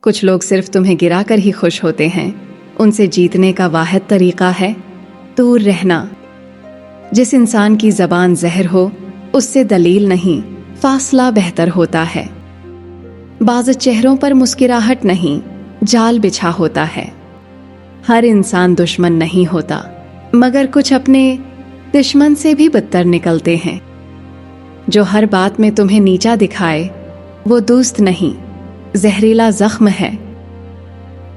कुछ लोग सिर्फ तुम्हें गिरा कर ही खुश होते हैं। उनसे जीतने का वाहिद तरीका है दूर रहना। जिस इंसान की ज़बान जहर हो उससे दलील नहीं, फासला बेहतर होता है। बाज़ चेहरों पर मुस्कुराहट नहीं, जाल बिछा होता है। हर इंसान दुश्मन नहीं होता, मगर कुछ अपने दुश्मन से भी बदतर निकलते हैं। जो हर बात में तुम्हें नीचा दिखाए वो दोस्त नहीं, जहरीला जख्म है।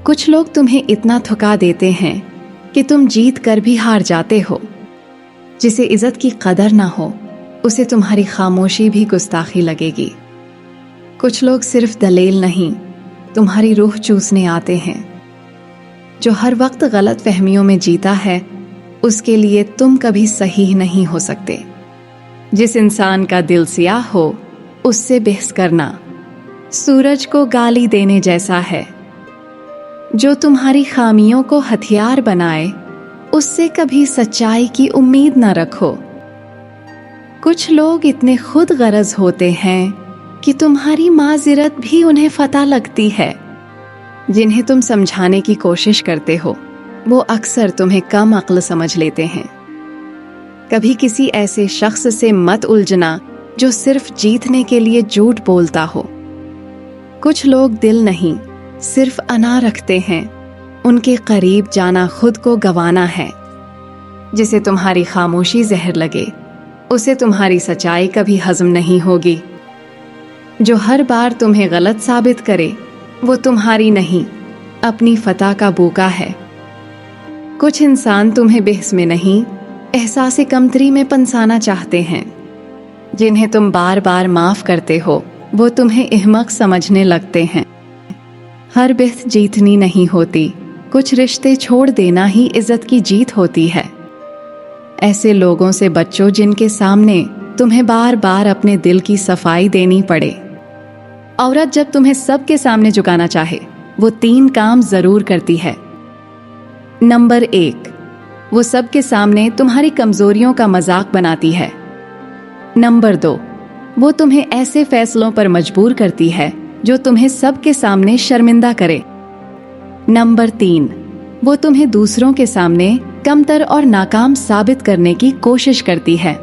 कुछ लोग तुम्हें इतना थका देते हैं कि तुम जीत कर भी हार जाते हो। जिसे इज्जत की कदर ना हो उसे तुम्हारी खामोशी भी गुस्ताखी लगेगी। कुछ लोग सिर्फ दलील नहीं, तुम्हारी रूह चूसने आते हैं। जो हर वक्त गलत फहमियों में जीता है उसके लिए तुम कभी सही नहीं हो सकते। जिस इंसान का दिल सियाह हो उससे बहस करना सूरज को गाली देने जैसा है। जो तुम्हारी खामियों को हथियार बनाए उससे कभी सच्चाई की उम्मीद न रखो। कुछ लोग इतने खुद गरज होते हैं कि तुम्हारी माजिरत भी उन्हें फता लगती है। जिन्हें तुम समझाने की कोशिश करते हो वो अक्सर तुम्हें कम अक्ल समझ लेते हैं। कभी किसी ऐसे शख्स से मत उलझना जो सिर्फ जीतने के लिए झूठ बोलता हो। कुछ लोग दिल नहीं सिर्फ अना रखते हैं, उनके करीब जाना खुद को गंवाना है। जिसे तुम्हारी खामोशी जहर लगे उसे तुम्हारी सच्चाई कभी हजम नहीं होगी। जो हर बार तुम्हें गलत साबित करे वो तुम्हारी नहीं, अपनी फतह का भूखा है। कुछ इंसान तुम्हें बहस में नहीं, एहसास कमतरी में पंसाना चाहते हैं। जिन्हें तुम बार बार माफ करते हो वो तुम्हें अहमक समझने लगते हैं। हर बहस जीतनी नहीं होती, कुछ रिश्ते छोड़ देना ही इज्जत की जीत होती है। ऐसे लोगों से बचो जिनके सामने तुम्हें बार बार अपने दिल की सफाई देनी पड़े। औरत जब तुम्हें सबके सामने झुकाना चाहे वो 3 काम जरूर करती है। नंबर 1, वो सबके सामने तुम्हारी कमजोरियों का मजाक बनाती है। नंबर 2, वो तुम्हें ऐसे फैसलों पर मजबूर करती है जो तुम्हें सबके सामने शर्मिंदा करे। नंबर 3, वो तुम्हें दूसरों के सामने कमतर और नाकाम साबित करने की कोशिश करती है।